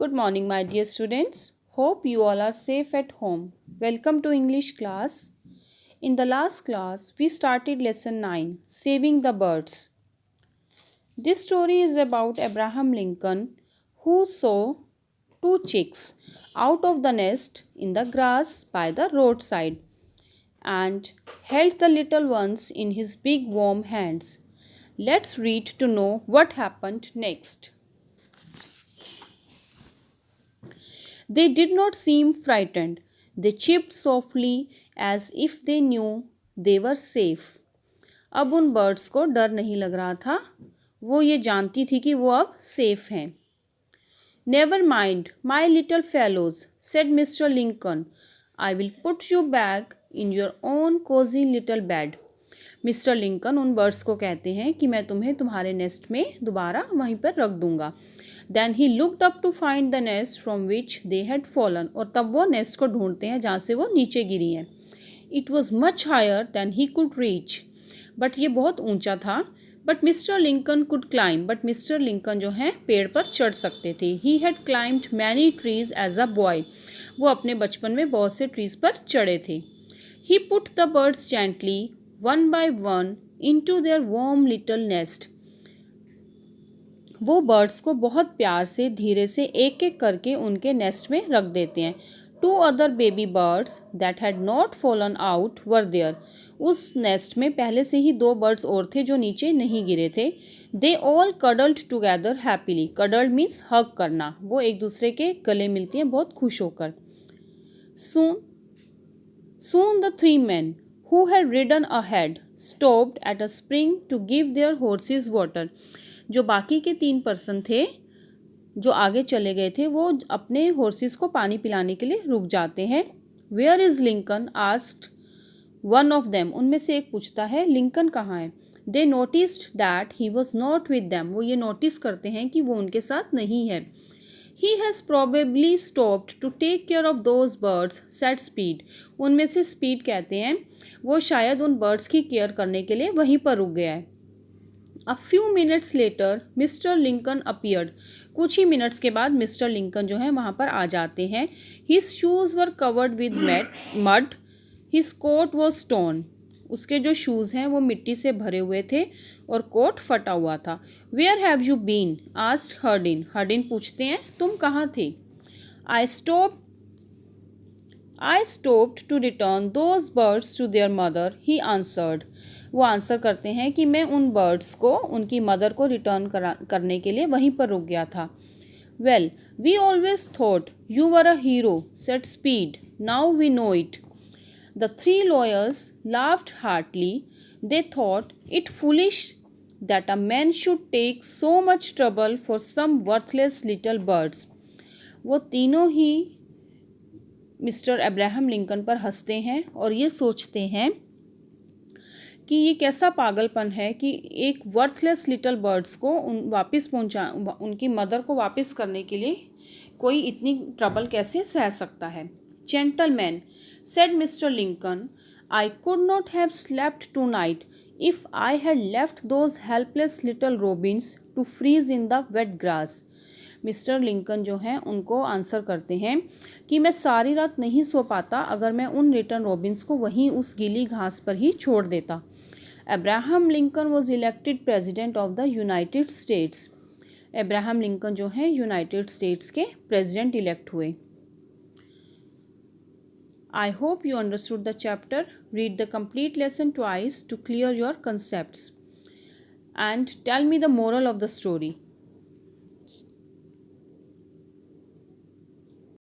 Good morning, my dear students. Hope you all are safe at home. Welcome to English class. In the last class, we started lesson 9, Saving the Birds. This story is about Abraham Lincoln, who saw two chicks out of the nest in the grass by the roadside and held the little ones in his big warm hands. Let's read to know what happened next. They did not seem frightened. They chirped softly as if they knew they were safe. अब उन birds को डर नहीं लग रहा था. वो ये जानती थी कि वो अब सेफ हैं. Never mind, my little fellows, said Mr. Lincoln. I will put you back in your own cozy little bed. Mister Lincoln उन बर्ड्स को कहते हैं कि मैं तुम्हें तुम्हारे नेस्ट में दोबारा वहीं पर रख दूंगा. Then he looked up to find the nest from which they had fallen. और तब वो नेस्ट को ढूंढते हैं जहाँ से वो नीचे गिरी हैं. It was much higher than he could reach. But ये बहुत ऊंचा था. But mister Lincoln could climb. But mister Lincoln जो हैं पेड़ पर चढ़ सकते थे. He had climbed many trees as a boy. वो अपने बचपन में बहुत से ट्रीज पर चढ़े थे. He put the birds gently one by one into their warm little nest. वो बर्ड्स को बहुत प्यार से धीरे से एक एक करके उनके नेस्ट में रख देते हैं. To other baby birds that had not fallen out were there. उस नेस्ट में पहले से ही दो बर्ड्स और थे जो नीचे नहीं गिरे थे. They all cuddled together happily. Cuddled means hug करना. वो एक दूसरे के गले मिलती हैं बहुत खुश होकर. Soon the three men who had ridden ahead stopped at a spring to give their horses water. जो बाकी के 3 पर्सन थे जो आगे चले गए थे वो अपने हॉर्सेस को पानी पिलाने के लिए रुक जाते हैं. Where is Lincoln asked one of them. उनमें से एक पूछता है लिंकन कहाँ है. They noticed that he was not with them. वो ये नोटिस करते हैं कि वो उनके साथ नहीं है. He has probably stopped to take care of those birds, said Speed. उनमें से स्पीड कहते हैं वो शायद उन बर्ड्स की केयर करने के लिए वहीं पर रुक गया है. A few minutes later, Mr. Lincoln appeared. कुछ ही मिनट्स के बाद मिस्टर लिंकन जो है वहाँ पर आ जाते हैं. His shoes were covered with mud. His coat was torn. उसके जो शूज़ हैं वो मिट्टी से भरे हुए थे और कोट फटा हुआ था. Where have you been asked Hardin. Hardin पूछते हैं तुम कहाँ थे. I stopped to return those birds to their mother. He answered. वो आंसर करते हैं कि मैं उन बर्ड्स को उनकी मदर को रिटर्न करने के लिए वहीं पर रुक गया था. Well we always thought you were a hero, said speed. Now we know it. The 3 lawyers laughed heartily. They thought it foolish that a man should take so much trouble for some worthless little birds. वो तीनों ही mister Abraham Lincoln पर हंसते हैं और ये सोचते हैं कि ये कैसा पागलपन है कि एक वर्थलेस लिटिल बर्ड्स को उनकी मदर को वापस करने के लिए कोई इतनी ट्रबल कैसे सह सकता है. Gentlemen, said Mr. Lincoln, I could not have slept tonight if I had left those helpless little robins to freeze in the wet grass. Mister Lincoln जो हैं उनको आंसर करते हैं कि मैं सारी रात नहीं सो पाता अगर मैं उन लिटिल रॉबिन्स को वहीं उस गीली घास पर ही छोड़ देता. Abraham Lincoln was elected president of the United states. Abraham Lincoln जो हैं यूनाइटेड स्टेट्स के प्रेजिडेंट इलेक्ट हुए. I hope you understood the chapter. Read the complete lesson twice to clear your concepts. And tell me the moral of the story.